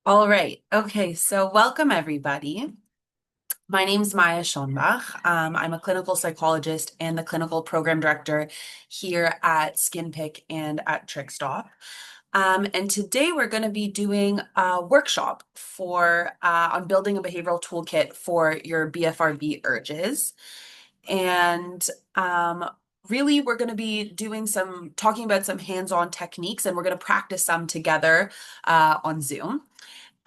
All right. Okay. So welcome everybody. My name's Maya Schonbach. I'm a clinical psychologist and the clinical program director here at SkinPick and at TrickStop. And today we're going to be doing a workshop on building a behavioral toolkit for your BFRB urges. And really, we're going to be talking about some hands-on techniques, and we're going to practice some together on Zoom.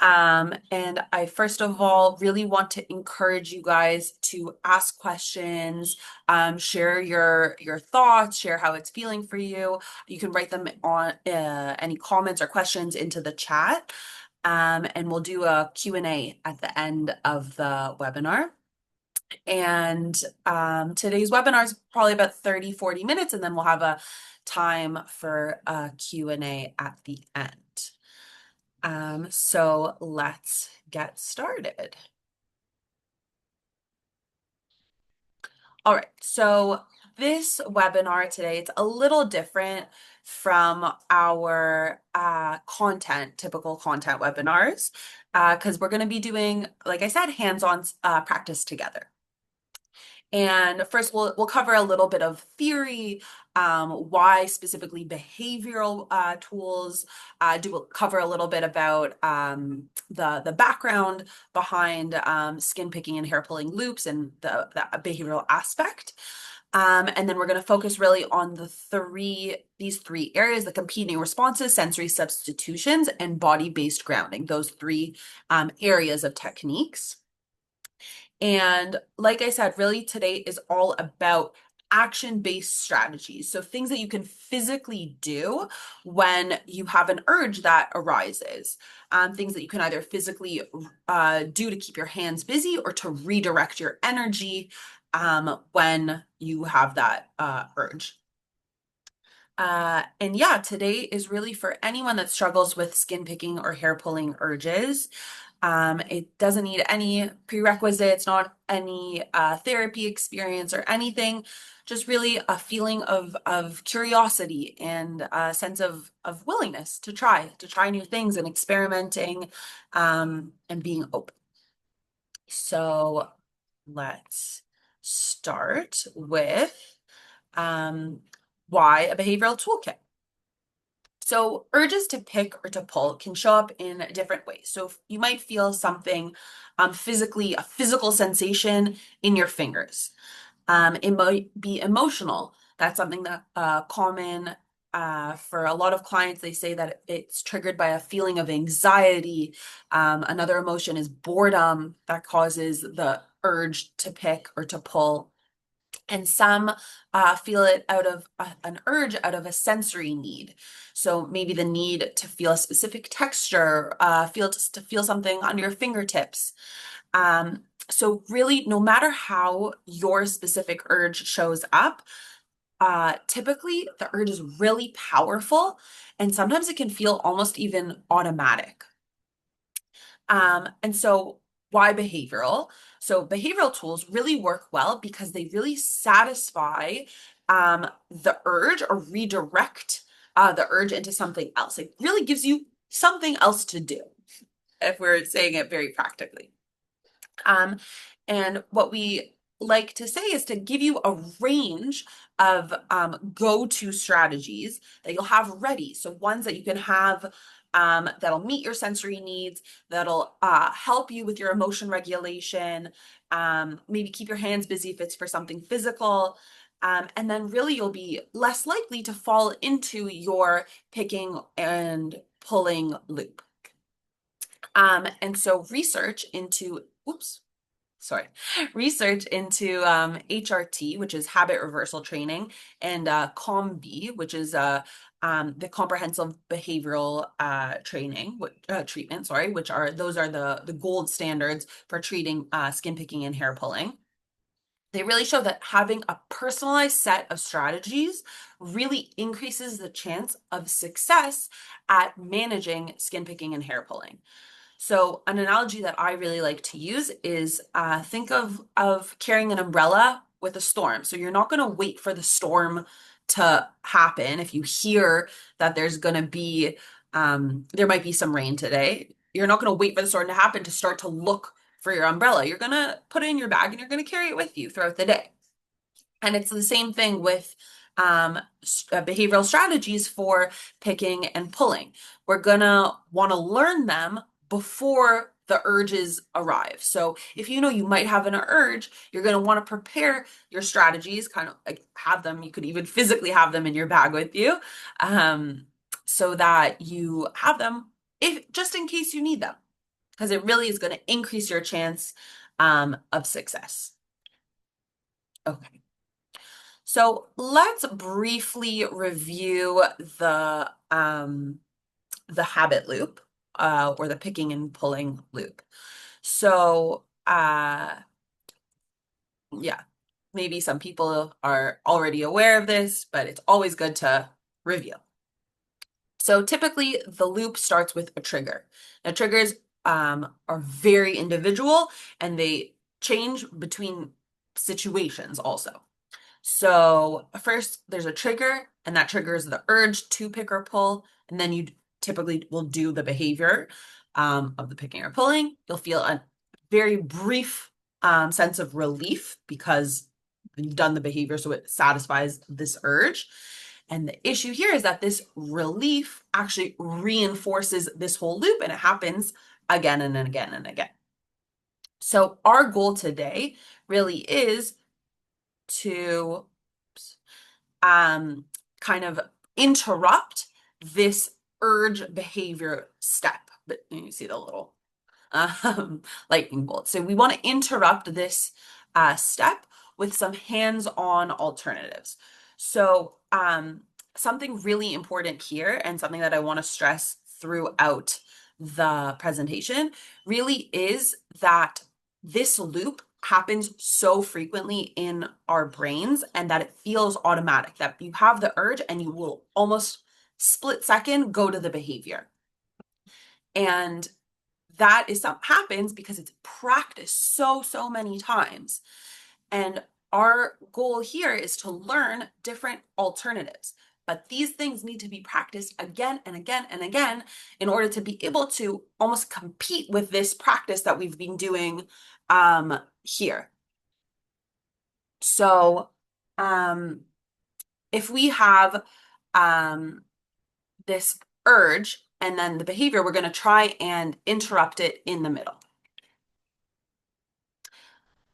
And I first of all really want to encourage you guys to ask questions, share your thoughts, share how it's feeling for you. You can write them on any comments or questions into the chat, and we'll do a Q&A at the end of the webinar. And today's webinar is probably about 30-40 minutes, and then we'll have a time for a Q&A at the end. So let's get started. All right, so this webinar today, it's a little different from our typical content webinars, because we're going to be doing, like I said, hands-on practice together. And first, we'll cover a little bit of theory, why specifically behavioral tools. We'll cover a little bit about the background behind skin picking and hair pulling loops and the behavioral aspect. And then we're going to focus really on these three areas: the competing responses, sensory substitutions, and body-based grounding. Those three areas of techniques. And like I said, really today is all about action-based strategies. So things that you can physically do when you have an urge that arises. Things that you can either physically do to keep your hands busy or to redirect your energy when you have that urge. And yeah, today is really for anyone that struggles with skin picking or hair pulling urges. It doesn't need any prerequisites, not any therapy experience or anything, just really a feeling of curiosity and a sense of willingness to try new things and experimenting and being open. So let's start with why a behavioral toolkit. So urges to pick or to pull can show up in different ways. So you might feel something physically, a physical sensation in your fingers. It might be emotional. That's something that common for a lot of clients. They say that it's triggered by a feeling of anxiety. Another emotion is boredom that causes the urge to pick or to pull. And some feel it out of an urge out of a sensory need. So maybe the need to feel a specific texture, to feel something on your fingertips. So really, no matter how your specific urge shows up, typically the urge is really powerful, and sometimes it can feel almost even automatic. And so why behavioral? So behavioral tools really work well because they really satisfy the urge or redirect the urge into something else. It really gives you something else to do, if we're saying it very practically. And what we like to say is to give you a range of go-to strategies that you'll have ready. So ones that you can have that'll meet your sensory needs, that'll help you with your emotion regulation, maybe keep your hands busy if it's for something physical. And then really you'll be less likely to fall into your picking and pulling loop. And so research into HRT, which is habit reversal training, and COMB, which is the comprehensive behavioral treatment, which are the gold standards for treating skin picking and hair pulling. They really show that having a personalized set of strategies really increases the chance of success at managing skin picking and hair pulling. So an analogy that I really like to use is think of carrying an umbrella with a storm. So you're not going to wait for the storm to happen. If you hear that there's going to be, there might be some rain today, you're not going to wait for the storm to happen to start to look for your umbrella. You're going to put it in your bag and you're going to carry it with you throughout the day. And it's the same thing with behavioral strategies for picking and pulling. We're gonna want to learn them before the urges arrive. So if you know you might have an urge, you're going to want to prepare your strategies, kind of like have them. You could even physically have them in your bag with you, so that you have them if just in case you need them, because it really is going to increase your chance of success. Okay. So let's briefly review the habit loop, or the picking and pulling loop. So yeah, maybe some people are already aware of this, but it's always good to review. So typically the loop starts with a trigger. Now triggers are very individual and they change between situations also. So first there's a trigger, and that triggers the urge to pick or pull, and then you typically will do the behavior of the picking or pulling. You'll feel a very brief sense of relief because you've done the behavior, so it satisfies this urge. And the issue here is that this relief actually reinforces this whole loop, and it happens again and again and again. So our goal today really is to kind of interrupt this urge behavior step. But you see the little lightning bolt. So we want to interrupt this step with some hands-on alternatives. So something really important here, and something that I want to stress throughout the presentation, really is that this loop happens so frequently in our brains and that it feels automatic, that you have the urge and you will almost split second go to the behavior. And that is something happens because it's practiced so many times. And our goal here is to learn different alternatives. But these things need to be practiced again and again and again in order to be able to almost compete with this practice that we've been doing here. So if we have this urge and then the behavior, we're going to try and interrupt it in the middle.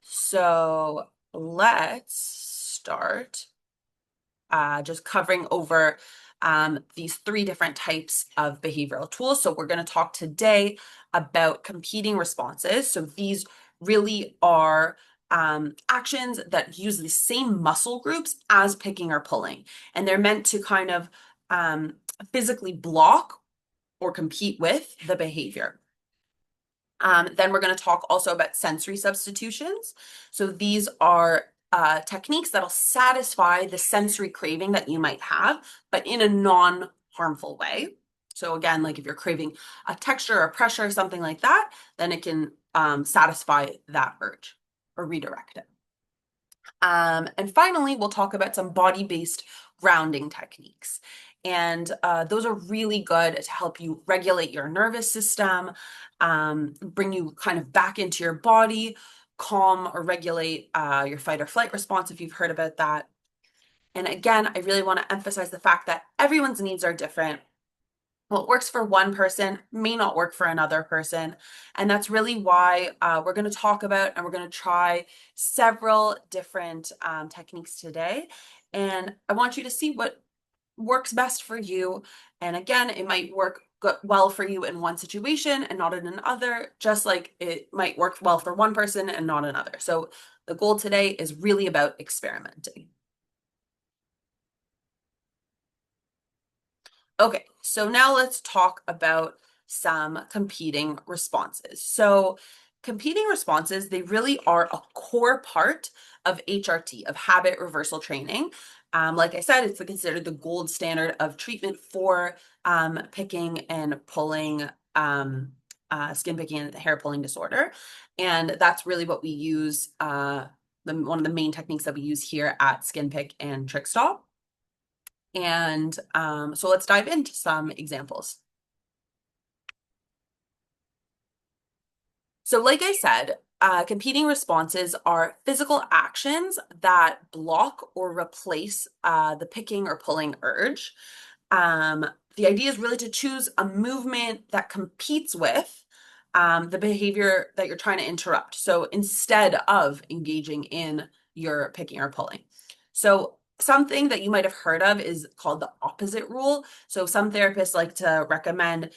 So let's start just covering over these three different types of behavioral tools. So we're going to talk today about competing responses. So these really are actions that use the same muscle groups as picking or pulling. And they're meant to kind of physically block or compete with the behavior. Then we're going to talk also about sensory substitutions. So these are techniques that'll satisfy the sensory craving that you might have, but in a non-harmful way. So again, like if you're craving a texture or pressure or something like that, then it can satisfy that urge or redirect it. And finally, we'll talk about some body-based grounding techniques. And those are really good to help you regulate your nervous system, bring you kind of back into your body, calm or regulate your fight or flight response if you've heard about that. And again, I really want to emphasize the fact that everyone's needs are different. What works for one person may not work for another person. And that's really why we're going to talk about and we're going to try several different techniques today. And I want you to see what works best for you. And again, it might work well for you in one situation and not in another, just like it might work well for one person and not another. So the goal today is really about experimenting. Okay, so now let's talk about some competing responses. So competing responses, they really are a core part of HRT, of habit reversal training. Like I said, it's considered the gold standard of treatment for picking and pulling, skin picking and hair pulling disorder. And that's really what we use, one of the main techniques that we use here at Skin Pick and Trick Stop. And so let's dive into some examples. So, like I said, competing responses are physical actions that block or replace the picking or pulling urge. Um, the idea is really to choose a movement that competes with the behavior that you're trying to interrupt. So instead of engaging in your picking or pulling. So something that you might have heard of is called the opposite rule. So some therapists like to recommend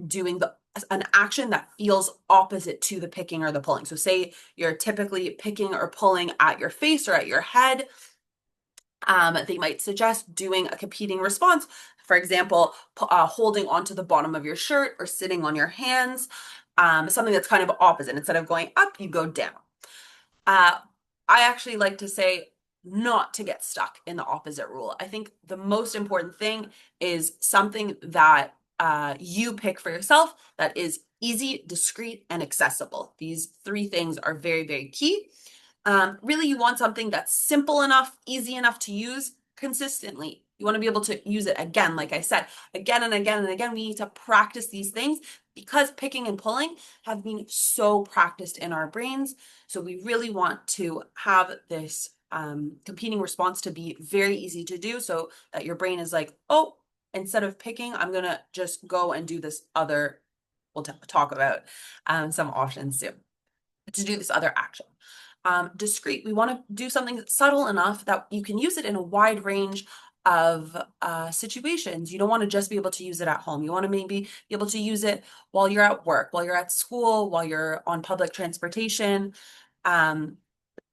doing an action that feels opposite to the picking or the pulling. So say you're typically picking or pulling at your face or at your head. They might suggest doing a competing response. For example, holding onto the bottom of your shirt or sitting on your hands. Something that's kind of opposite. Instead of going up, you go down. Uh, I actually like to say not to get stuck in the opposite rule. I think the most important thing is something that you pick for yourself that is easy, discreet, and accessible. These three things are very, very key. Really, you want something that's simple enough, easy enough to use consistently. You want to be able to use it again, like I said, again and again and again. We need to practice these things because picking and pulling have been so practiced in our brains. So we really want to have this competing response to be very easy to do so that your brain is like, oh, instead of picking, I'm going to just go and do this other, we'll talk about some options soon, to do this other action. Discreet, we want to do something that's subtle enough that you can use it in a wide range of situations. You don't want to just be able to use it at home. You want to maybe be able to use it while you're at work, while you're at school, while you're on public transportation, um,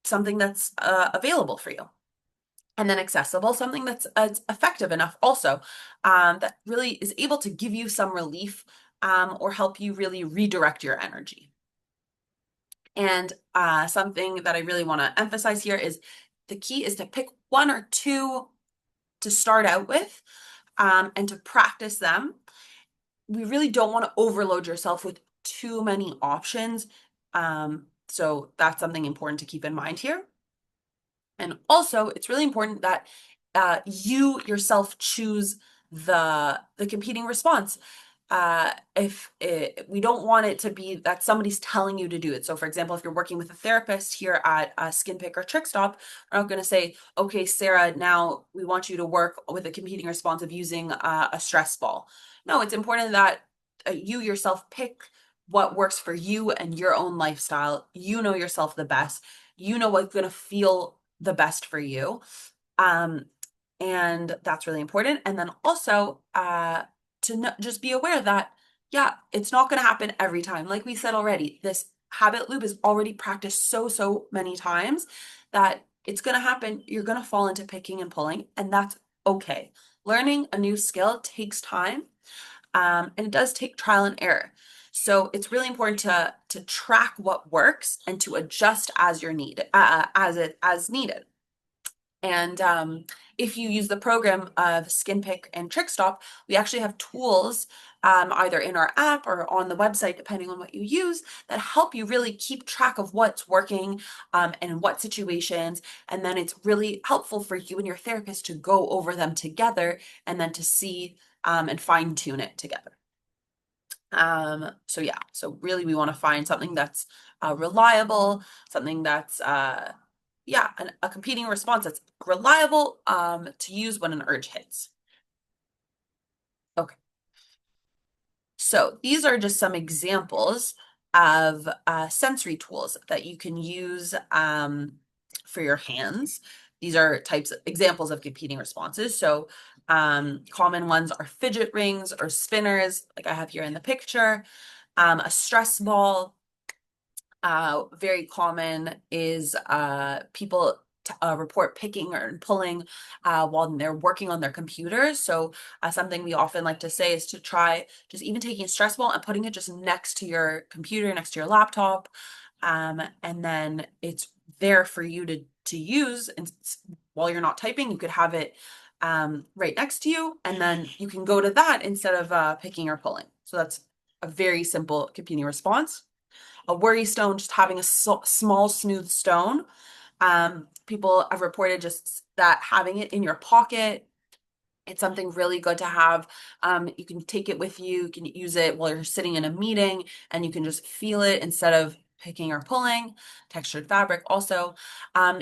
something that's available for you. And then accessible, something that's effective enough also, that really is able to give you some relief or help you really redirect your energy. And something that I really want to emphasize here is the key is to pick one or two to start out with and to practice them. We really don't want to overload yourself with too many options. So that's something important to keep in mind here. And also, it's really important that you yourself choose the competing response. If we don't want it to be that somebody's telling you to do it. So, for example, if you're working with a therapist here at Skin Pick or Trick Stop, we're not going to say, "Okay, Sarah, now we want you to work with a competing response of using a stress ball." No, it's important that you yourself pick what works for you and your own lifestyle. You know yourself the best. You know what's going to feel the best for you. Um, and that's really important. And then also to just be aware that, yeah, it's not going to happen every time. Like we said already, this habit loop is already practiced so many times that it's going to happen. You're going to fall into picking and pulling, and that's okay. Learning a new skill takes time, and it does take trial and error. So it's really important to track what works and to adjust as you're needed, as needed. And if you use the program of Skin Pick and Trick Stop, we actually have tools either in our app or on the website, depending on what you use, that help you really keep track of what's working and in what situations. And then it's really helpful for you and your therapist to go over them together and then to see and fine tune it together. So yeah, so really we want to find something that's reliable, something that's yeah, a competing response that's reliable to use when an urge hits. Okay, so these are just some examples of sensory tools that you can use for your hands. These are types of examples of competing responses. So common ones are fidget rings or spinners, like I have here in the picture. A stress ball, very common is people report picking or pulling while they're working on their computers. So something we often like to say is to try just even taking a stress ball and putting it just next to your computer, next to your laptop. And then it's there for you to use. And while you're not typing, you could have it right next to you. And then you can go to that instead of picking or pulling. So that's a very simple competing response. A worry stone, just having a small, smooth stone. People have reported just that having it in your pocket It's something really good to have. You can take it with you. You can use it while you're sitting in a meeting and you can just feel it instead of picking or pulling. Textured fabric also.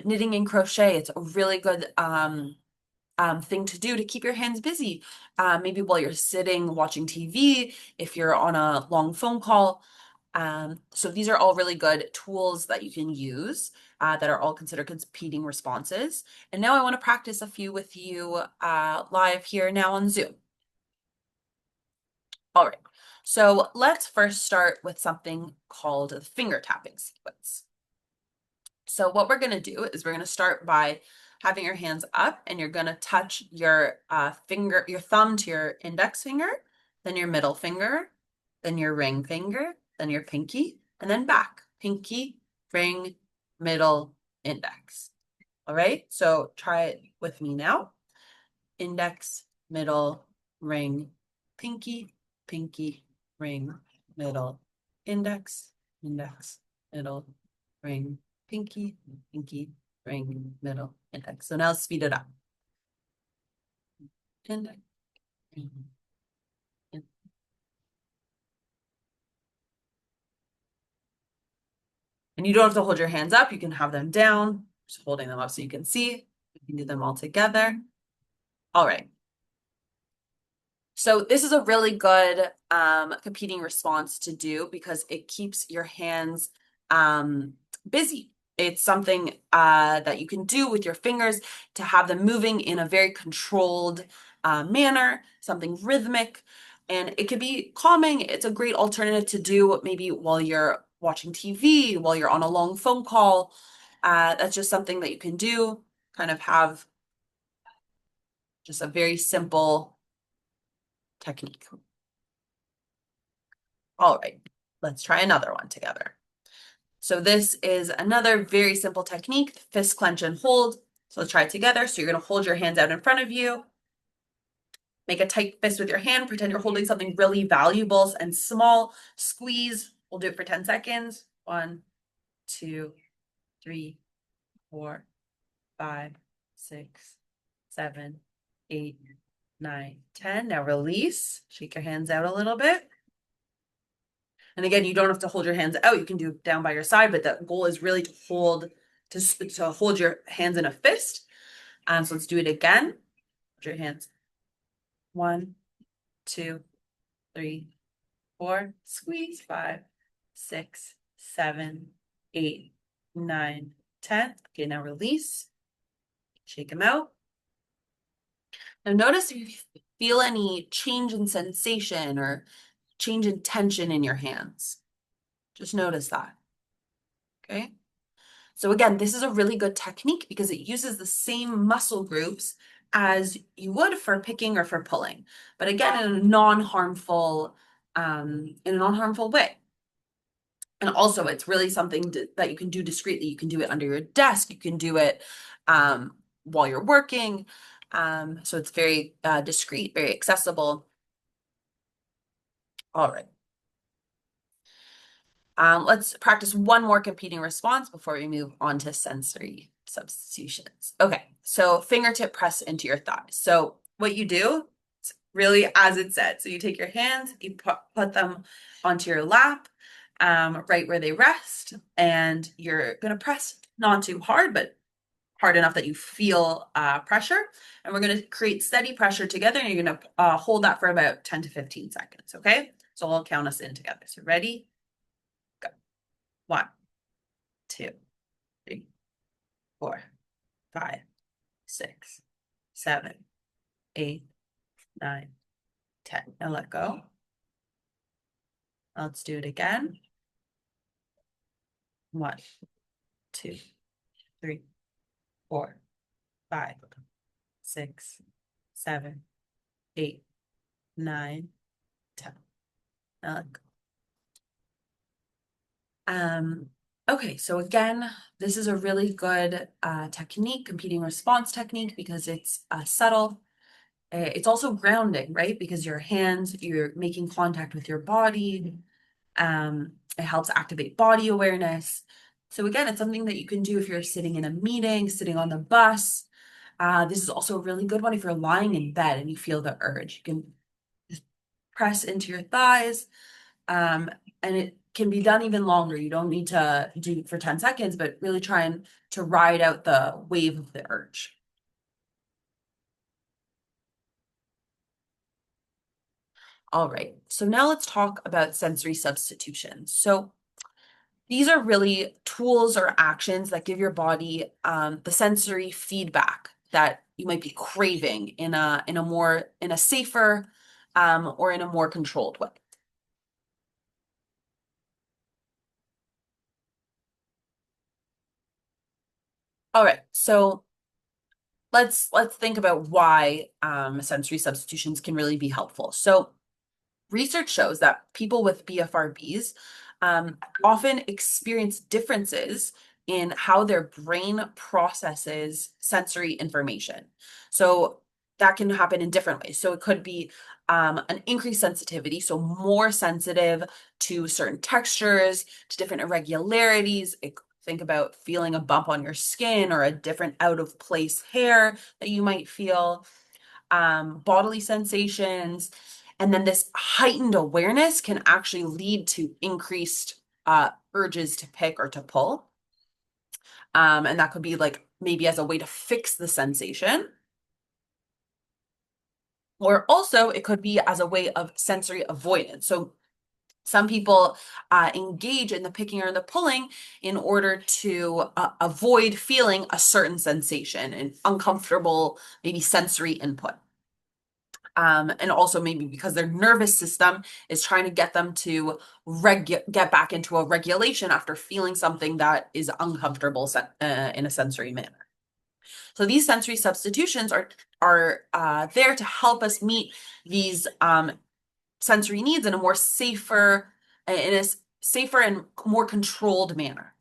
Knitting and crochet, it's a really good thing to do to keep your hands busy. Maybe while you're sitting watching TV, if you're on a long phone call. So these are all really good tools that you can use that are all considered competing responses. And now I want to practice a few with you live here now on Zoom. All right, so let's first start with something called the finger tapping sequence. So what we're going to do is we're going to start by having your hands up and you're going to touch your your thumb to your index finger, then your middle finger, then your ring finger, then your pinky, and then back. Pinky, ring, middle, index. All right, so try it with me now. Index, middle, ring, pinky, pinky, ring, middle, index, index, middle, ring, pinky, pinky, ring, middle, index. So now speed it up. Index, ring, index. And you don't have to hold your hands up. You can have them down, just holding them up so you can see. You can do them all together. All right. So this is a really good competing response to do because it keeps your hands busy. It's something that you can do with your fingers to have them moving in a very controlled manner, something rhythmic, and it could be calming. It's a great alternative to do maybe while you're watching TV, while you're on a long phone call. That's just something that you can do, kind of have just a very simple technique. All right, let's try another one together. So this is another very simple technique, fist clench and hold. So let's try it together. So you're going to hold your hands out in front of you. Make a tight fist with your hand. Pretend you're holding something really valuable and small. Squeeze. We'll do it for 10 seconds. 1, 2, 3, 4, 5, 6, 7, 8, 9, 10. Now release. Shake your hands out a little bit. And again, you don't have to hold your hands out. You can do it down by your side, but the goal is really to hold your hands in a fist. So let's do it again. Hold your hands. 1, 2, 3, 4. Squeeze. 5, 6, 7, 8, 9, 10. Okay, now release. Shake them out. Now notice if you feel any change in sensation or change in tension in your hands. Just notice that. Okay. So again, this is a really good technique because it uses the same muscle groups as you would for picking or for pulling, but again, in a non-harmful way. And also, it's really something that you can do discreetly. You can do it under your desk. You can do it while you're working. So it's very discreet, very accessible. All right. Let's practice one more competing response before we move on to sensory substitutions. Okay, so fingertip press into your thighs. So what you do, it's really as it said. So you take your hands, you put them onto your lap, right where they rest, and you're gonna press not too hard, but hard enough that you feel pressure. And we're gonna create steady pressure together, and you're gonna hold that for about 10 to 15 seconds, okay? So I'll count us in together. So ready? 1, 2, 3, 4, 5, 6, 7, 8, 9, 10. Now let go. Let's do it again. 1, 2, 3, 4, 5, 6, 7, 8, 9, 10. Now let go. Okay, so again, this is a really good technique, competing response technique, because it's subtle. It's also grounding, right? Because your hands, you're making contact with your body. It helps activate body awareness. So again, it's something that you can do if you're sitting in a meeting, sitting on the bus, This is also a really good one if you're lying in bed and you feel the urge. You can just press into your thighs, um, and it can be done even longer. You don't need to do it for 10 seconds, but really trying to ride out the wave of the urge. All right, so now let's talk about sensory substitutions. So these are really tools or actions that give your body the sensory feedback that you might be craving in a safer or in a more controlled way. All right, so let's think about why sensory substitutions can really be helpful. So research shows that people with BFRBs often experience differences in how their brain processes sensory information. So that can happen in different ways. So it could be an increased sensitivity, so more sensitive to certain textures, to different irregularities. Think about feeling a bump on your skin or a different out of place hair that you might feel, bodily sensations. And then this heightened awareness can actually lead to increased urges to pick or to pull. And that could be like maybe as a way to fix the sensation. Or also, it could be as a way of sensory avoidance. So some people engage in the picking or the pulling in order to avoid feeling a certain sensation and uncomfortable, maybe sensory input. And also maybe because their nervous system is trying to get them to get back into a regulation after feeling something that is uncomfortable in a sensory manner. So these sensory substitutions are there to help us meet these sensory needs in a more safer and more controlled manner.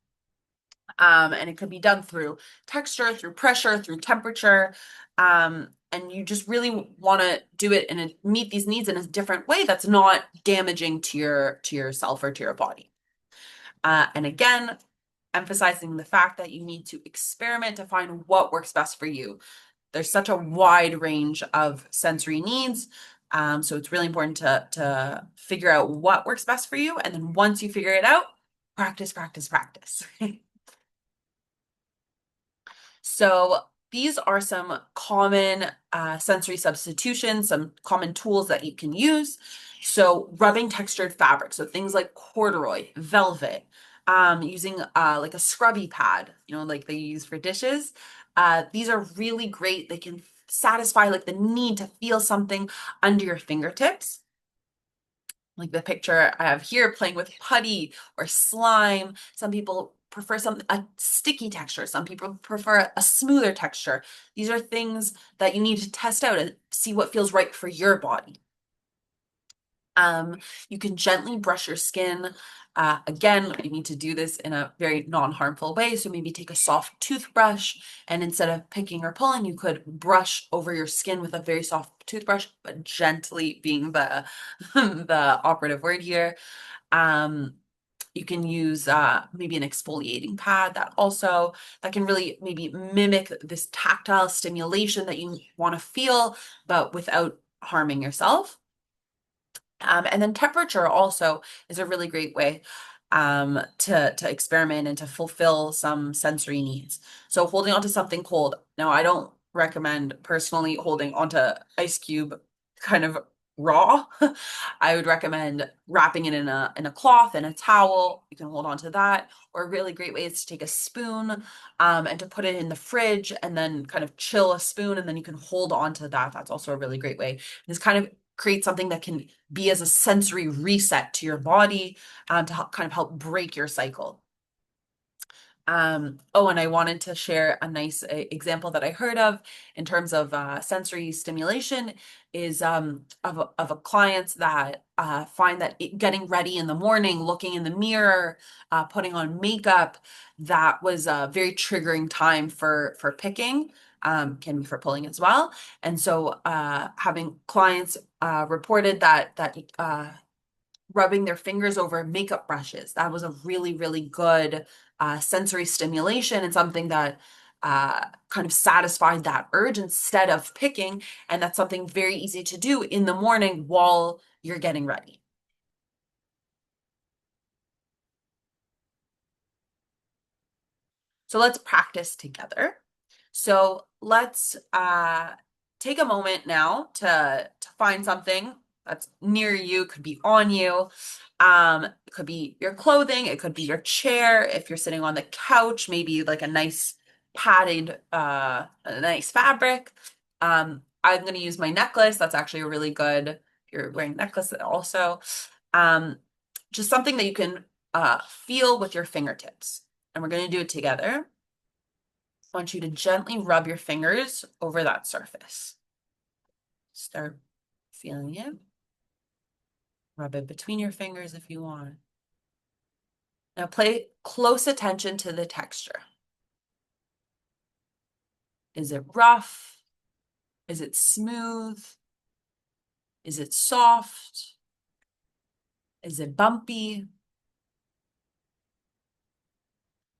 And it could be done through texture, through pressure, through temperature. And you just really want to do it and meet these needs in a different way that's not damaging to yourself or to your body. And again, emphasizing the fact that you need to experiment to find what works best for you. There's such a wide range of sensory needs. So it's really important to figure out what works best for you. And then once you figure it out, practice, practice, practice. So these are some common sensory substitutions, some common tools that you can use. So rubbing textured fabric, so things like corduroy, velvet, using like a scrubby pad, like they use for dishes. These are really great. They can satisfy like the need to feel something under your fingertips, like the picture I have here, playing with putty or slime. Some people prefer a sticky texture. Some people prefer a smoother texture. These are things that you need to test out and see what feels right for your body. You can gently brush your skin. Again, you need to do this in a very non-harmful way. So maybe take a soft toothbrush, and instead of picking or pulling, you could brush over your skin with a very soft toothbrush, but gently being the the operative word here. Um, you can use maybe an exfoliating pad that can really maybe mimic this tactile stimulation that you want to feel, but without harming yourself. And then temperature also is a really great way to experiment and to fulfill some sensory needs. So holding onto something cold. Now, I don't recommend personally holding onto ice cube kind of raw. I would recommend wrapping it in a cloth and a towel. You can hold on to that. Or a really great way is to take a spoon and to put it in the fridge and then kind of chill a spoon, and then you can hold on to that. That's also a really great way. This kind of create something that can be as a sensory reset to your body to help, kind of help break your cycle. Oh, and I wanted to share a nice example that I heard of in terms of sensory stimulation is of a client that find that getting ready in the morning, looking in the mirror, putting on makeup, that was a very triggering time for picking. Can be for pulling as well. And so having clients reported that rubbing their fingers over makeup brushes. That was a really, really good sensory stimulation and something that kind of satisfied that urge instead of picking. And that's something very easy to do in the morning while you're getting ready. So let's practice together. So let's take a moment now to find something that's near you, could be on you. It could be your clothing, it could be your chair. If you're sitting on the couch, maybe like a nice padded, a nice fabric. I'm going to use my necklace. That's actually a really good, if you're wearing a necklace also. Um, just something that you can feel with your fingertips. And we're going to do it together. I want you to gently rub your fingers over that surface. Start feeling it. Rub it between your fingers if you want. Now pay close attention to the texture. Is it rough? Is it smooth? Is it soft? Is it bumpy?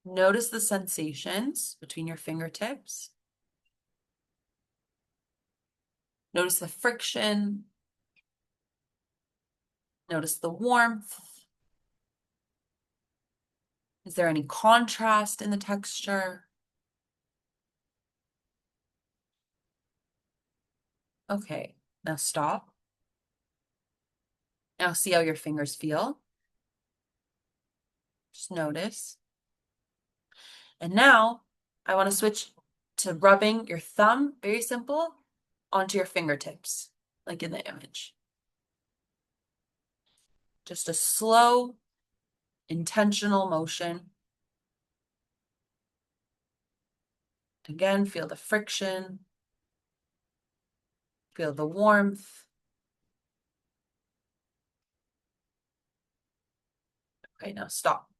Notice the sensations between your fingertips. Notice the friction. Notice the warmth. Is there any contrast in the texture? Okay, now stop. Now see how your fingers feel. Just notice. And now I want to switch to rubbing your thumb, very simple, onto your fingertips, like in the image. Just a slow, intentional motion. Again, feel the friction, feel the warmth. Okay, now stop.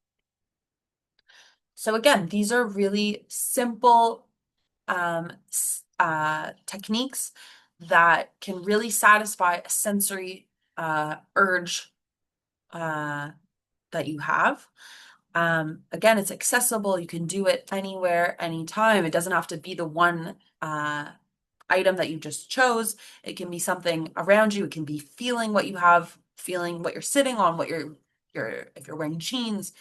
So again, these are really simple techniques that can really satisfy a sensory urge that you have. Again, it's accessible. You can do it anywhere, anytime. It doesn't have to be the one item that you just chose. It can be something around you. It can be feeling what you have, feeling what you're sitting on, what if you're wearing jeans.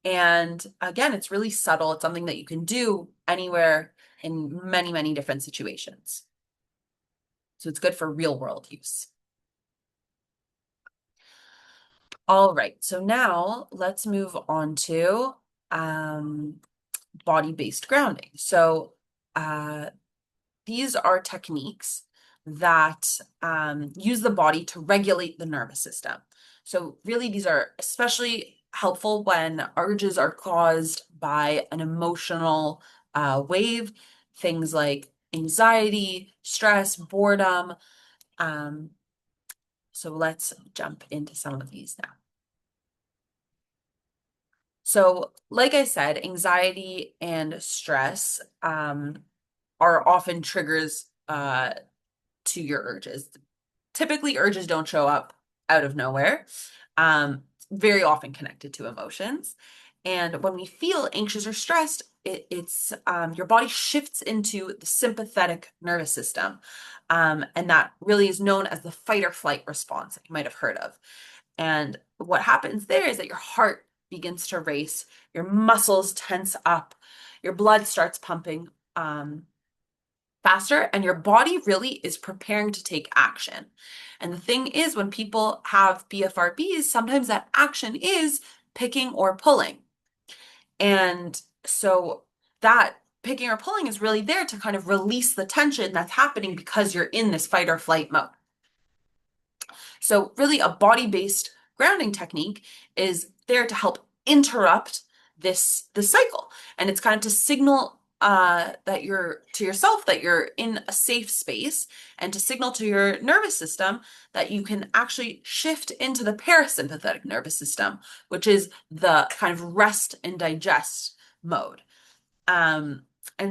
And again, it's really subtle. It's something that you can do anywhere in many, many different situations. So it's good for real world use. All right, so now let's move on to body-based grounding. So these are techniques that use the body to regulate the nervous system. So really, these are especially helpful when urges are caused by an emotional wave, things like anxiety, stress, boredom. So let's jump into some of these now. So like I said, anxiety and stress are often triggers to your urges. Typically, urges don't show up out of nowhere, very often connected to emotions. And when we feel anxious or stressed, it's your body shifts into the sympathetic nervous system. And that really is known as the fight or flight response that you might have heard of. And what happens there is that your heart begins to race, your muscles tense up, your blood starts pumping faster, and your body really is preparing to take action. And the thing is, when people have BFRBs, sometimes that action is picking or pulling. And so that picking or pulling is really there to kind of release the tension that's happening because you're in this fight or flight mode. So really a body-based grounding technique is there to help interrupt this cycle. And it's kind of to signal that you're to yourself that you're in a safe space, and to signal to your nervous system that you can actually shift into the parasympathetic nervous system, which is the kind of rest and digest mode. And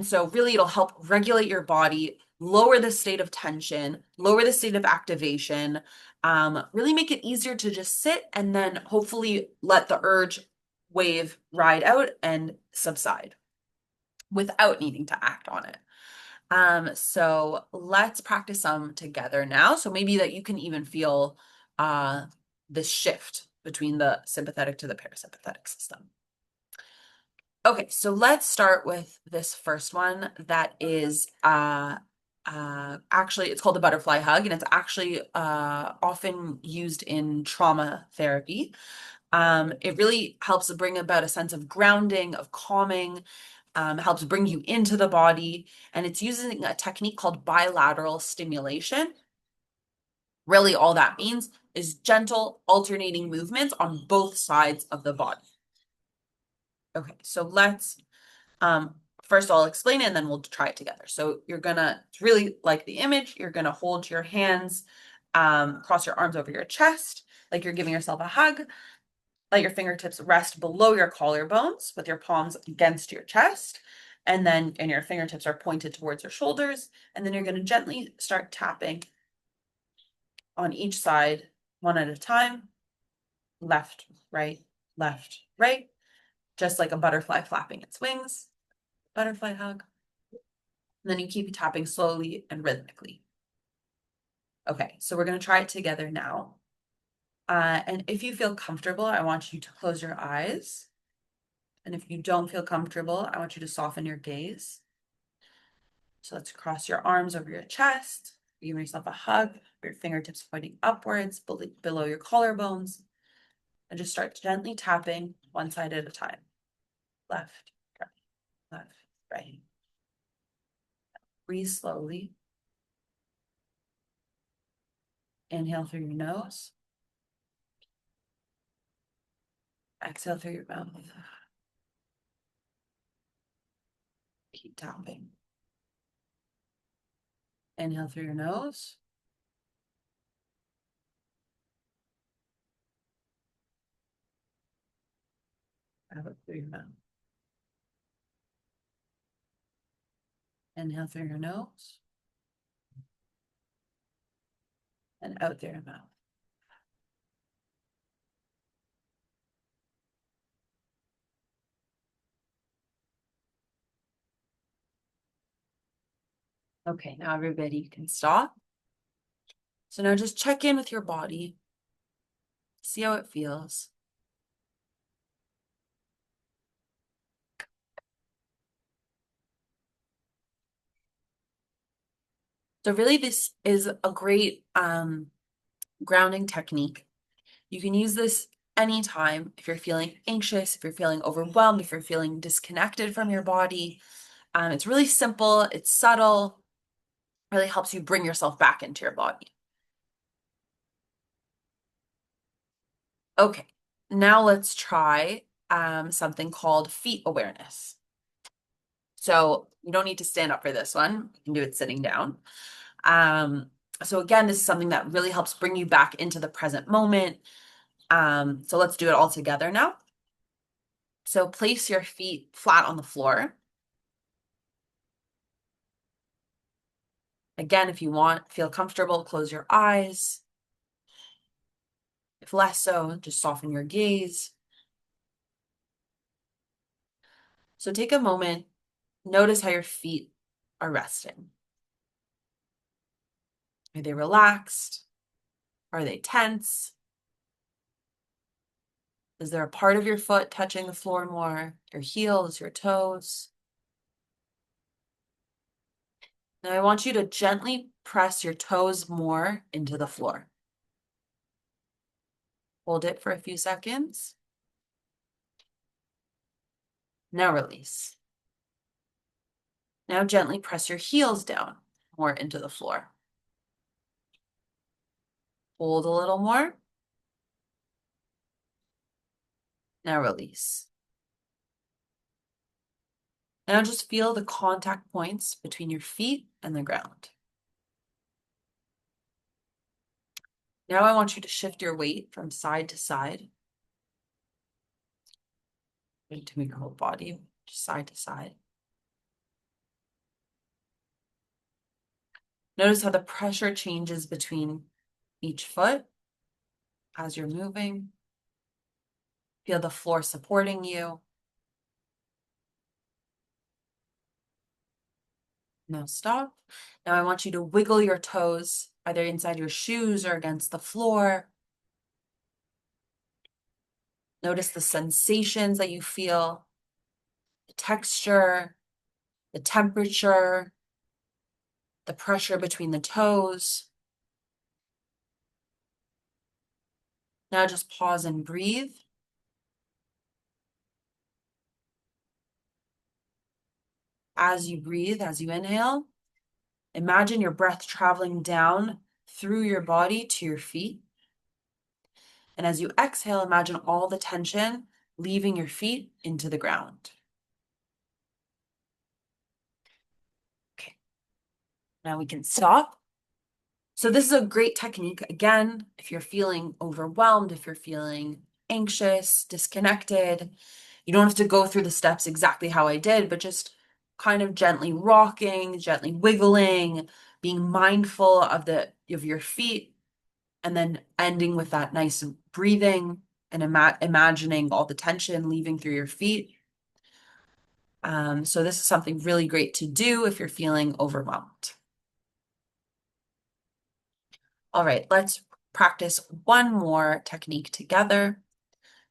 so really it'll help regulate your body, lower the state of tension, lower the state of activation, really make it easier to just sit and then hopefully let the urge wave ride out and subside without needing to act on it. So let's practice some together now. So maybe that you can even feel the shift between the sympathetic to the parasympathetic system. Okay, so let's start with this first one that is actually it's called the butterfly hug, and it's actually often used in trauma therapy. It really helps bring about a sense of grounding, of calming, helps bring you into the body, and it's using a technique called bilateral stimulation. Really, all that means is gentle alternating movements on both sides of the body. Okay, so let's first I'll explain it and then we'll try it together. So you're gonna, it's really like the image, you're gonna hold your hands, cross your arms over your chest, like you're giving yourself a hug. Let your fingertips rest below your collarbones with your palms against your chest. And your fingertips are pointed towards your shoulders. And then you're gonna gently start tapping on each side, one at a time, left, right, just like a butterfly flapping its wings, butterfly hug. And then you keep tapping slowly and rhythmically. Okay, so we're going to try it together now. And if you feel comfortable, I want you to close your eyes. And if you don't feel comfortable, I want you to soften your gaze. So let's cross your arms over your chest. Give yourself a hug, your fingertips pointing upwards, below your collarbones. And just start gently tapping one side at a time. Left, right, left, right. Breathe slowly. Inhale through your nose. Exhale through your mouth. Keep tapping. Inhale through your nose. Out through your mouth. Inhale through your nose. And out through your mouth. Okay, now everybody can stop. So now just check in with your body. See how it feels. So really this is a great grounding technique. You can use this anytime if you're feeling anxious, if you're feeling overwhelmed, if you're feeling disconnected from your body. It's really simple, it's subtle, really helps you bring yourself back into your body. Okay, now let's try something called feet awareness. So you don't need to stand up for this one. You can do it sitting down. So again, this is something that really helps bring you back into the present moment. So let's do it all together now. So place your feet flat on the floor. Again, if you want, feel comfortable, close your eyes. If less so, just soften your gaze. So take a moment, notice how your feet are resting. Are they relaxed? Are they tense? Is there a part of your foot touching the floor more? Your heels, your toes? Now I want you to gently press your toes more into the floor. Hold it for a few seconds. Now release. Now gently press your heels down more into the floor. Hold a little more. Now release. Now just feel the contact points between your feet and the ground. Now I want you to shift your weight from side to side. To move your whole body, just side to side. Notice how the pressure changes between each foot as you're moving. Feel the floor supporting you. Now stop. Now I want you to wiggle your toes, either inside your shoes or against the floor. Notice the sensations that you feel, the texture, the temperature, the pressure between the toes. Now just pause and breathe. As you breathe, as you inhale, imagine your breath traveling down through your body to your feet. And as you exhale, imagine all the tension leaving your feet into the ground. Okay, now we can stop. So this is a great technique. Again, if you're feeling overwhelmed, if you're feeling anxious, disconnected, you don't have to go through the steps exactly how I did, but just kind of gently rocking, gently wiggling, being mindful of your feet, and then ending with that nice breathing and imagining all the tension leaving through your feet. So this is something really great to do if you're feeling overwhelmed. All right, let's practice one more technique together.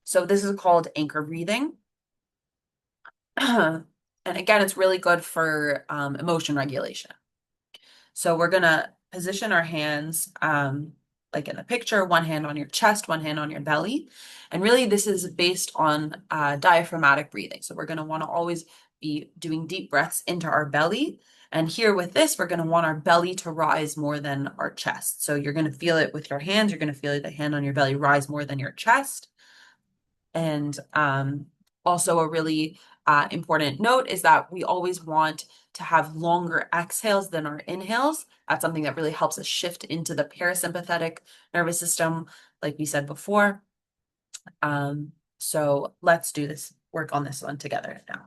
So this is called anchor breathing. And again, it's really good for emotion regulation. So we're gonna position our hands like in the picture, one hand on your chest, one hand on your belly. And really this is based on diaphragmatic breathing. So we're gonna wanna always be doing deep breaths into our belly. And here with this, we're gonna want our belly to rise more than our chest. So you're gonna feel it with your hands. You're gonna feel the hand on your belly rise more than your chest. And also a really important note is that we always want to have longer exhales than our inhales. That's something that really helps us shift into the parasympathetic nervous system, like we said before. So let's do this, work on this one together now.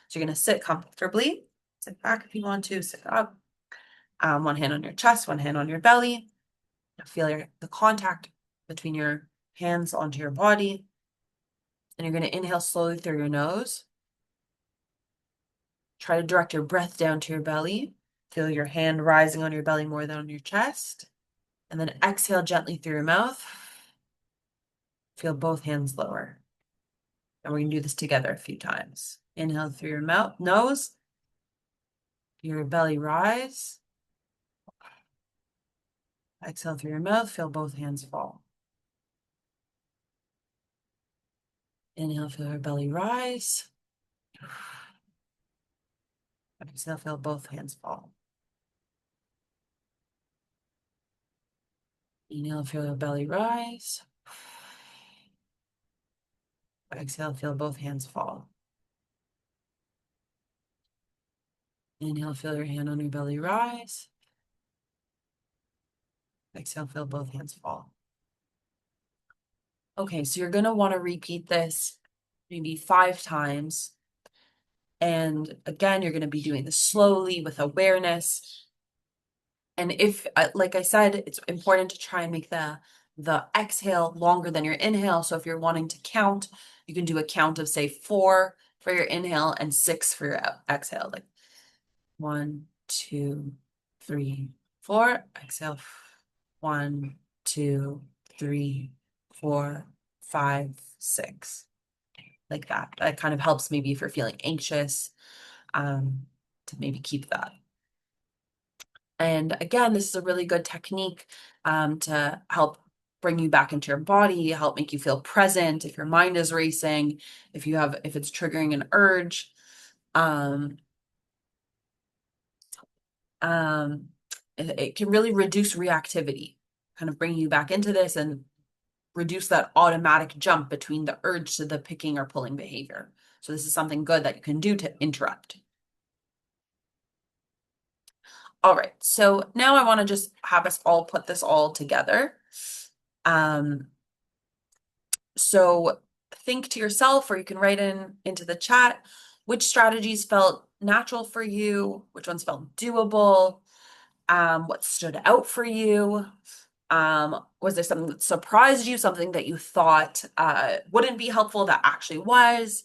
So you're gonna sit comfortably, sit back if you want to, sit up. One hand on your chest, one hand on your belly. Feel the contact between your hands onto your body. And you're going to inhale slowly through your nose. Try to direct your breath down to your belly. Feel your hand rising on your belly more than on your chest. And then exhale gently through your mouth. Feel both hands lower. And we're going to do this together a few times. Inhale through your mouth, nose. Feel your belly rise. Exhale through your mouth. Feel both hands fall. Inhale, feel your belly rise. Exhale, feel both hands fall. Inhale, feel your belly rise. Exhale, feel both hands fall. Inhale, feel your hand on your belly rise. Exhale, feel both hands fall. Okay, so you're going to want to repeat this maybe 5 times. And again, you're going to be doing this slowly with awareness. And if, like I said, it's important to try and make the exhale longer than your inhale. So if you're wanting to count, you can do a count of say 4 for your inhale and 6 for your exhale. Like 1, 2, 3, 4. Exhale. 1, 2, 3, 4, 5, 6. Like that. That kind of helps maybe if you're feeling anxious, to maybe keep that. And again, this is a really good technique to help bring you back into your body, help make you feel present if your mind is racing, if it's triggering an urge. It can really reduce reactivity, kind of bring you back into this and reduce that automatic jump between the urge to the picking or pulling behavior. So this is something good that you can do to interrupt. All right, so now I want to just have us all put this all together. So think to yourself, or you can write into the chat, which strategies felt natural for you, which ones felt doable, what stood out for you. Was there something that surprised you, something that you thought wouldn't be helpful that actually was?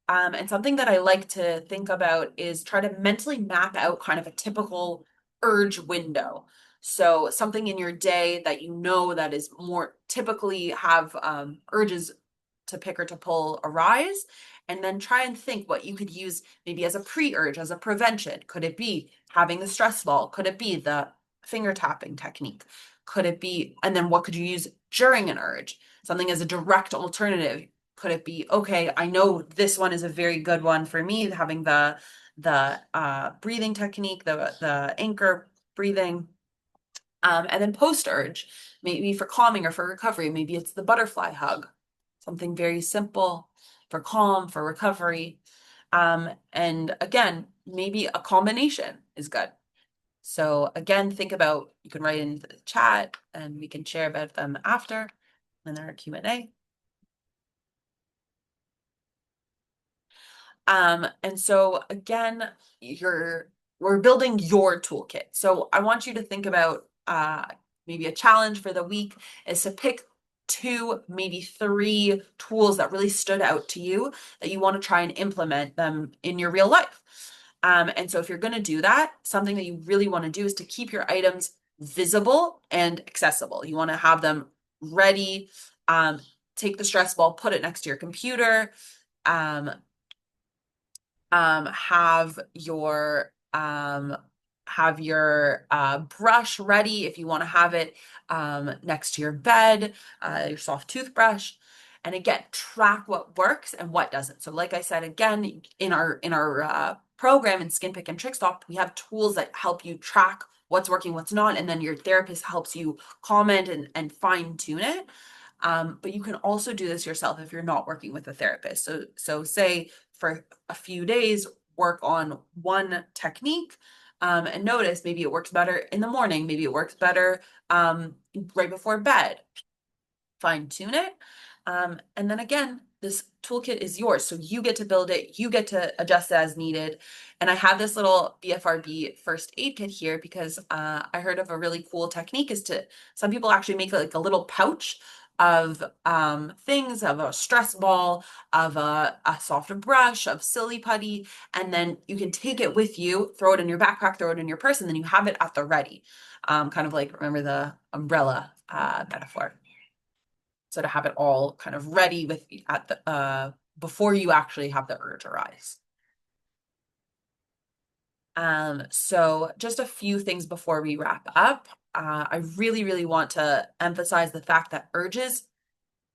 And something that I like to think about is try to mentally map out kind of a typical urge window. So something in your day that you know that is more typically have urges to pick or to pull arise, and then try and think what you could use maybe as a pre-urge, as a prevention. Could it be having the stress ball? Could it be the finger tapping technique? Could it be, and then what could you use during an urge? Something as a direct alternative. Could it be, okay, I know this one is a very good one for me, having the breathing technique, the anchor breathing. And then post urge, maybe for calming or for recovery, maybe it's the butterfly hug, something very simple for calm, for recovery. And again, maybe a combination is good. So again, think about, you can write in the chat and we can share about them after in our Q&A. And so again, we're building your toolkit. So I want you to think about maybe a challenge for the week is to pick two, maybe three tools that really stood out to you that you want to try and implement them in your real life. And so if you're going to do that, something that you really want to do is to keep your items visible and accessible. You want to have them ready. Take the stress ball, put it next to your computer. Um, have your brush ready if you want to have it next to your bed, your soft toothbrush. And again, track what works and what doesn't. So like I said, again, in our program in Skin Pick and Trick Stop, we have tools that help you track what's working, what's not, and then your therapist helps you comment and fine tune it. But you can also do this yourself if you're not working with a therapist. So say for a few days, work on one technique, and notice maybe it works better in the morning, maybe it works better right before bed. Fine tune it. And then again, this toolkit is yours. So you get to build it, you get to adjust it as needed. And I have this little BFRB first aid kit here because I heard of a really cool technique is to, some people actually make like a little pouch of things, of a stress ball, of a soft brush, of silly putty, and then you can take it with you, throw it in your backpack, throw it in your purse, and then you have it at the ready. Kind of like, remember the umbrella metaphor. So to have it all kind of ready with at the before you actually have the urge arise. So just a few things before we wrap up. I really, really want to emphasize the fact that urges,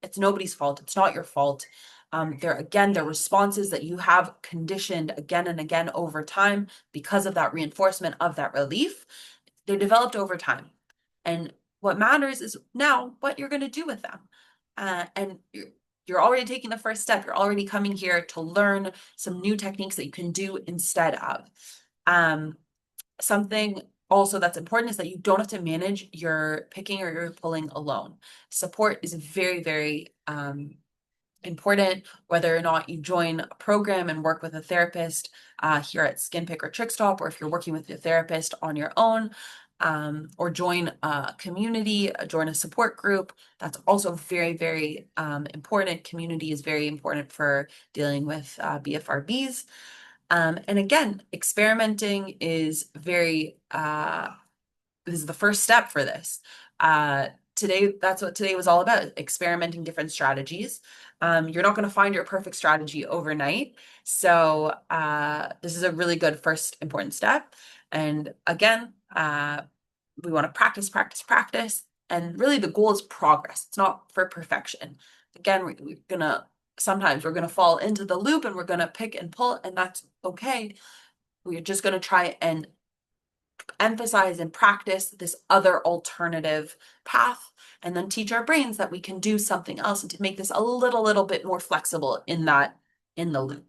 it's nobody's fault. It's not your fault. They're responses that you have conditioned again and again over time because of that reinforcement of that relief. They're developed over time. And what matters is now what you're going to do with them. And you're already taking the first step. You're already coming here to learn some new techniques that you can do instead of. Something also that's important is that you don't have to manage your picking or your pulling alone. Support is very, very important, whether or not you join a program and work with a therapist here at Skin Pick or Trick Stop, or if you're working with your therapist on your own, or join a community, join a support group. That's also very, very important. Community is very important for dealing with BFRBs. And again, experimenting is very, this is the first step for this. Today, that's what today was all about, experimenting different strategies. You're not going to find your perfect strategy overnight. So this is a really good first important step. And again, we want to practice, practice, practice. And really the goal is progress. It's not for perfection. Again, sometimes we're going to fall into the loop and we're going to pick and pull, and that's okay. We're just going to try and emphasize and practice this other alternative path, and then teach our brains that we can do something else and to make this a little bit more flexible in the loop.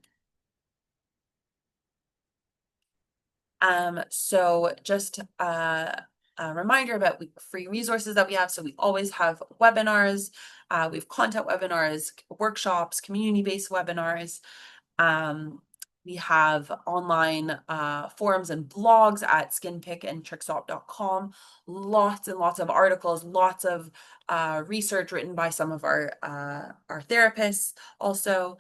So just a reminder about free resources that we have. So we always have webinars, we have content webinars, workshops, community-based webinars. We have online forums and blogs at skinpickandtrickstop.com. Lots and lots of articles, lots of research written by some of our therapists also.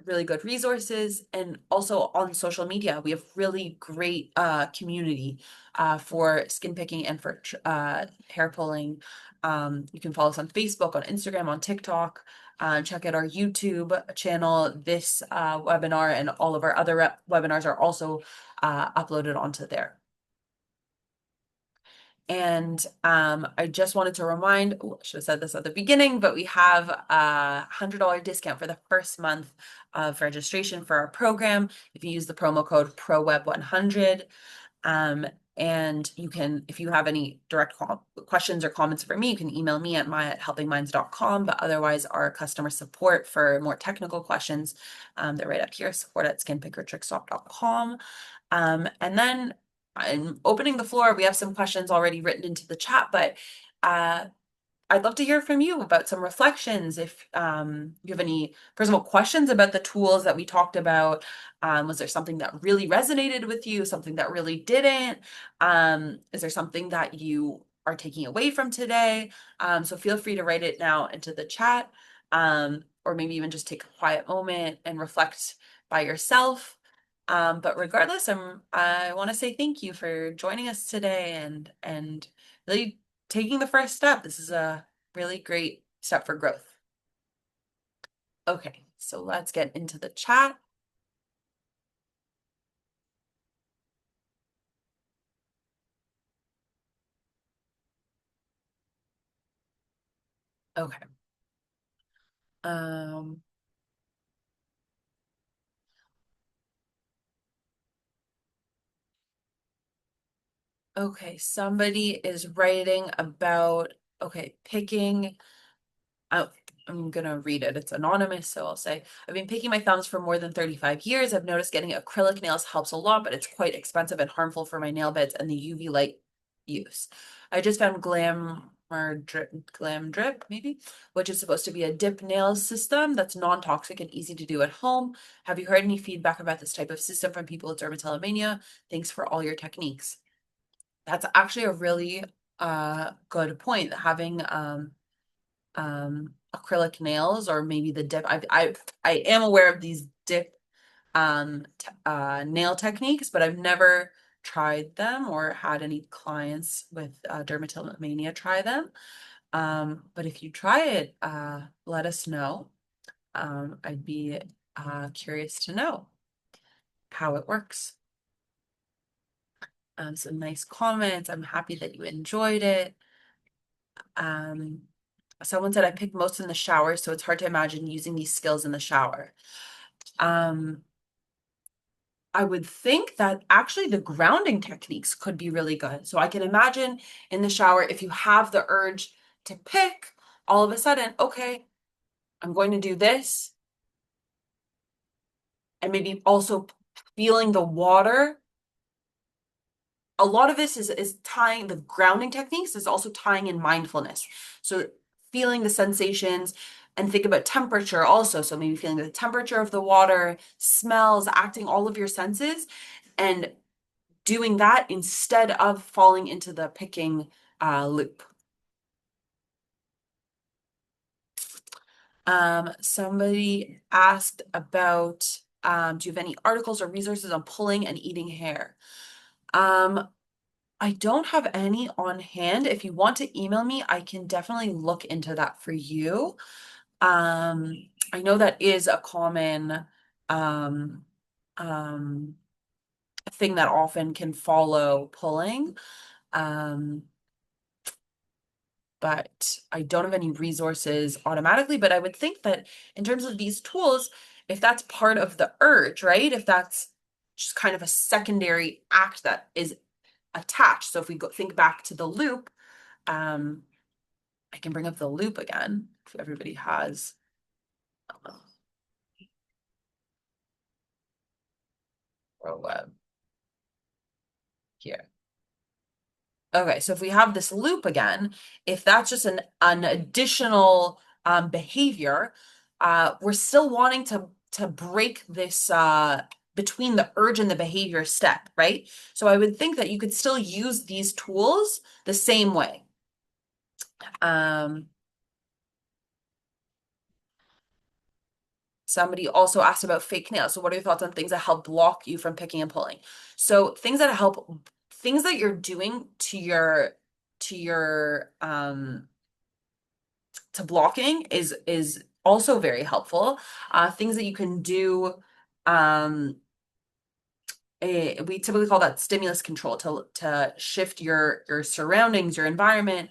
really good resources. And also on social media, we have really great community for skin picking and for hair pulling. You can follow us on Facebook, on Instagram, on TikTok. Check out our YouTube channel. This webinar and all of our other webinars are also uploaded onto there. And I just wanted to remind, I should have said this at the beginning, but we have a $100 discount for the first month of registration for our program if you use the promo code PROWEB100. And you can, if you have any direct questions or comments for me, you can email me at my@helpingminds.com. But otherwise, our customer support for more technical questions, they're right up here, support@skinpickertrickstop.com. And then I'm opening the floor. We have some questions already written into the chat, but I'd love to hear from you about some reflections. If you have any personal questions about the tools that we talked about, was there something that really resonated with you, something that really didn't? Is there something that you are taking away from today? So feel free to write it now into the chat, or maybe even just take a quiet moment and reflect by yourself. But regardless, I want to say thank you for joining us today and really taking the first step. This is a really great step for growth. Okay, so let's get into the chat. Okay. Um, okay, somebody is writing about, okay, picking. I'm gonna read it. It's anonymous, so I'll say, I've been picking my thumbs for more than 35 years. I've noticed getting acrylic nails helps a lot, but it's quite expensive and harmful for my nail beds and the UV light use. I just found Glam Drip, maybe, which is supposed to be a dip nail system that's non-toxic and easy to do at home. Have you heard any feedback about this type of system from people with dermatillomania? Thanks for all your techniques. That's actually a really good point. Having acrylic nails or maybe the dip. I am aware of these dip nail techniques, but I've never tried them or had any clients with dermatillomania try them. But if you try it, let us know. I'd be curious to know how it works. Some nice comments. I'm happy that you enjoyed it. Someone said I pick most in the shower, so it's hard to imagine using these skills in the shower. I would think that actually the grounding techniques could be really good. So I can imagine in the shower, if you have the urge to pick, all of a sudden, okay, I'm going to do this. And maybe also feeling the water. A lot of this is tying the grounding techniques is also tying in mindfulness. So feeling the sensations and think about temperature also. So maybe feeling the temperature of the water, smells, acting all of your senses and doing that instead of falling into the picking loop. Somebody asked about, do you have any articles or resources on pulling and eating hair? I don't have any on hand. If you want to email me, I can definitely look into that for you. I know that is a common um, thing that often can follow pulling. But I don't have any resources automatically. But I would think that in terms of these tools, if that's part of the urge, right? If that's just kind of a secondary act that is attached. So if we think back to the loop, I can bring up the loop again if everybody has. Web here. Okay, so if we have this loop again, if that's just an additional behavior, we're still wanting to break this between the urge and the behavior step, right? So I would think that you could still use these tools the same way. Somebody also asked about fake nails. So what are your thoughts on things that help block you from picking and pulling? So things that you're doing to your to blocking is also very helpful. Things that you can do, um, we typically call that stimulus control to shift your surroundings, your environment.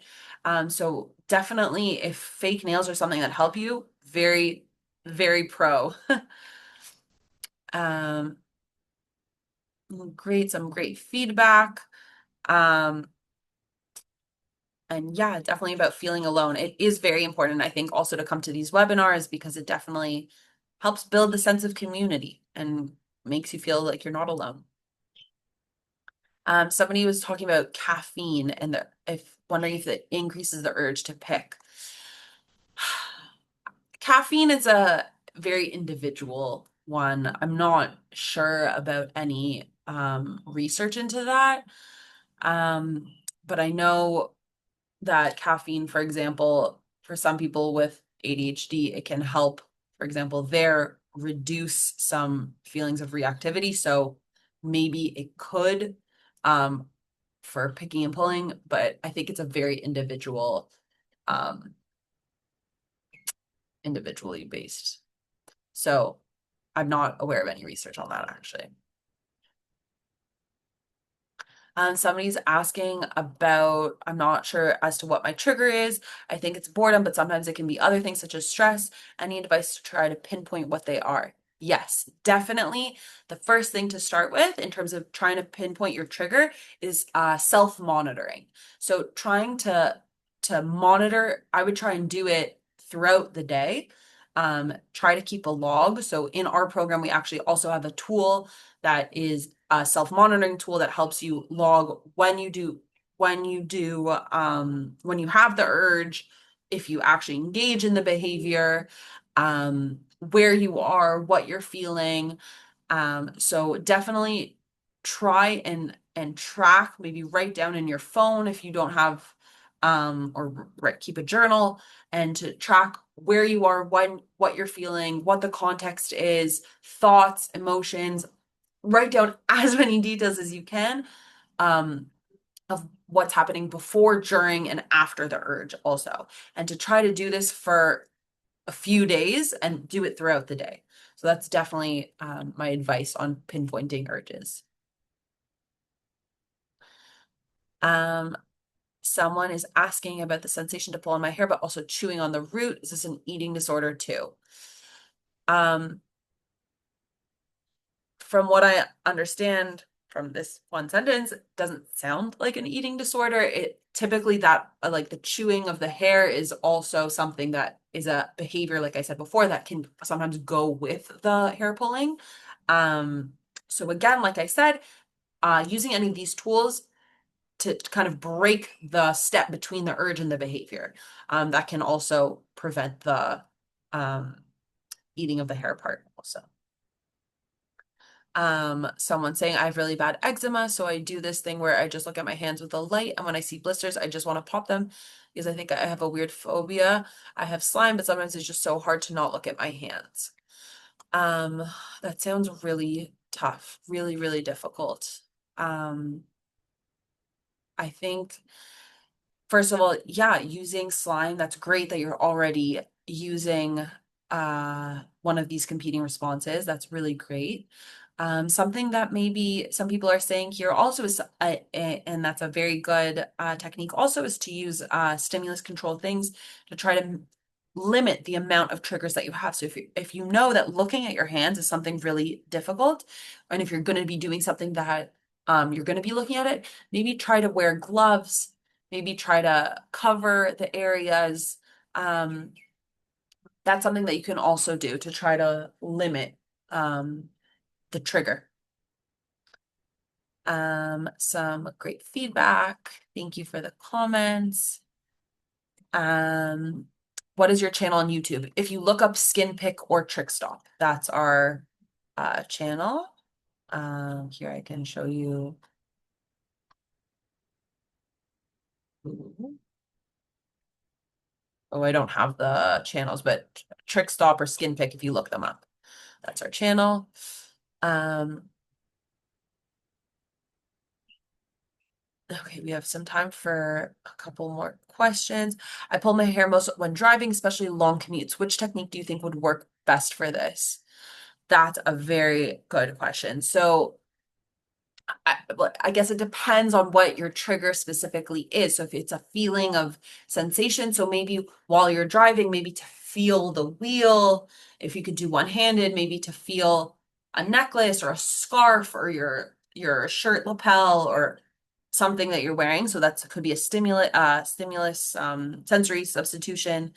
So definitely, if fake nails are something that help you, very, very pro. Um, some great feedback. Um, and yeah, definitely about feeling alone. It is very important, I think, also to come to these webinars because it definitely helps build the sense of community and makes you feel like you're not alone. Somebody was talking about caffeine and if wondering if it increases the urge to pick. Caffeine is a very individual one. I'm not sure about any research into that. But I know that caffeine, for example, for some people with ADHD, it can help, for example, there reduce some feelings of reactivity. So maybe it could um, for picking and pulling, but I think it's a very um, individually based. So I'm not aware of any research on that actually. Somebody's asking about, I'm not sure as to what my trigger is. I think it's boredom, but sometimes it can be other things such as stress. Any advice to try to pinpoint what they are? Yes, definitely. The first thing to start with in terms of trying to pinpoint your trigger is self-monitoring. So trying to monitor, I would try and do it throughout the day. Try to keep a log. So in our program, we actually also have a tool that is a self-monitoring tool that helps you log when you have the urge, if you actually engage in the behavior, where you are, what you're feeling. So definitely try and track, maybe write down in your phone if you don't have or keep a journal and to track where you are, what you're feeling, what the context is, thoughts, emotions, write down as many details as you can um, of what's happening before, during, and after the urge also. And to try to do this for a few days and do it throughout the day. So that's definitely my advice on pinpointing urges. Um, Someone is asking about the sensation to pull on my hair, but also chewing on the root. Is this an eating disorder too? Um, from what I understand from this one sentence, it doesn't sound like an eating disorder. It typically that like the chewing of the hair is also something that is a behavior, like I said before, that can sometimes go with the hair pulling. Um, so again, like I said, using any of these tools to kind of break the step between the urge and the behavior, that can also prevent the um, eating of the hair part also. Someone saying I have really bad eczema, so I do this thing where I just look at my hands with a light, and when I see blisters, I just want to pop them because I think I have a weird phobia. I have slime, but sometimes it's just so hard to not look at my hands. Um, that sounds really tough, really, really difficult. Um, I think first of all, yeah, using slime, that's great that you're already using one of these competing responses. That's really great. Something that maybe some people are saying here also is, and that's a very good technique also, is to use stimulus control things to try to limit the amount of triggers that you have. So if you know that looking at your hands is something really difficult, and if you're going to be doing something that you're going to be looking at it, maybe try to wear gloves, maybe try to cover the areas. Um, that's something that you can also do to try to limit the trigger. Some great feedback. Thank you for the comments. Um, what is your channel on YouTube? If you look up Skin Pick or Trick Stop, that's our channel. Here I can show you. Oh, I don't have the channels, but Trick Stop or Skin Pick if you look them up. That's our channel. Um, okay, we have some time for a couple more questions. I pull my hair most when driving, especially long commutes. Which technique do you think would work best for this? That's a very good question. So I guess it depends on what your trigger specifically is. So if it's a feeling of sensation, so maybe while you're driving, maybe to feel the wheel, if you could do one-handed, maybe to feel a necklace or a scarf or your shirt lapel or something that you're wearing. So that could be a stimulus sensory substitution.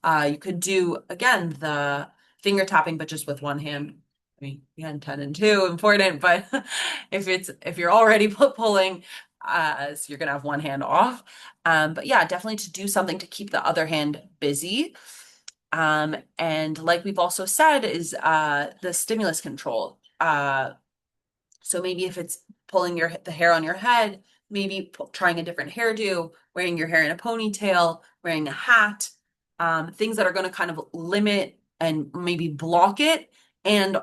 You could do again the finger tapping, but just with one hand. I mean, again, 10 and 2 important, but if you're already pulling, so you're gonna have one hand off. But yeah, definitely to do something to keep the other hand busy. And like we've also said, is the stimulus control. So maybe if it's pulling the hair on your head, maybe trying a different hairdo, wearing your hair in a ponytail, wearing a hat, things that are going to kind of limit and maybe block it. And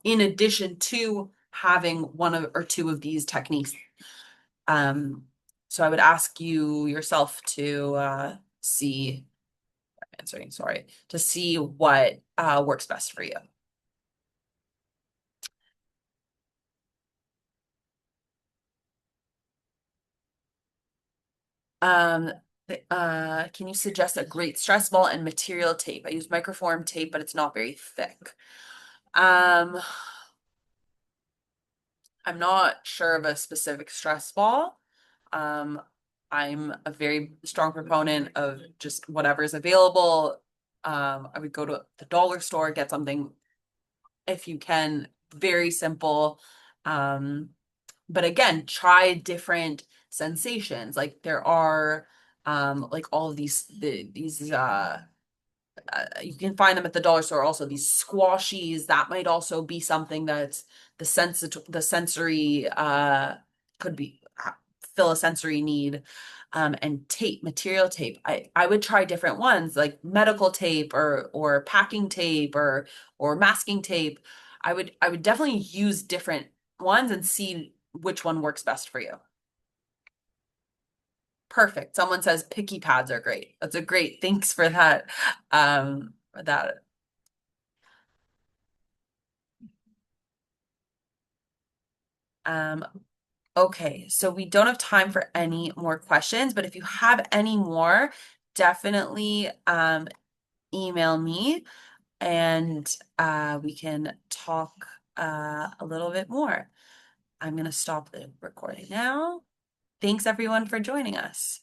in addition to having one of or two of these techniques. Um, so I would ask you yourself to to see what works best for you. Um, can you suggest a great stress ball and material tape? I use microform tape, but it's not very thick. Um, I'm not sure of a specific stress ball. Um, I'm a very strong proponent of just whatever is available. I would go to the dollar store, get something if you can, very simple. Um, but again, try different sensations. Like there are like all of these you can find them at the dollar store also these squashies that might also be something that's the sensory could be fill a sensory need and tape material tape I would try different ones like medical tape or packing tape or masking tape I would definitely use different ones and see which one works best for you. Perfect. Someone says picky pads are great. That's a great, thanks for that. For that. Um, okay, so we don't have time for any more questions, but if you have any more, definitely email me and we can talk a little bit more. I'm going to stop the recording now. Thanks everyone for joining us.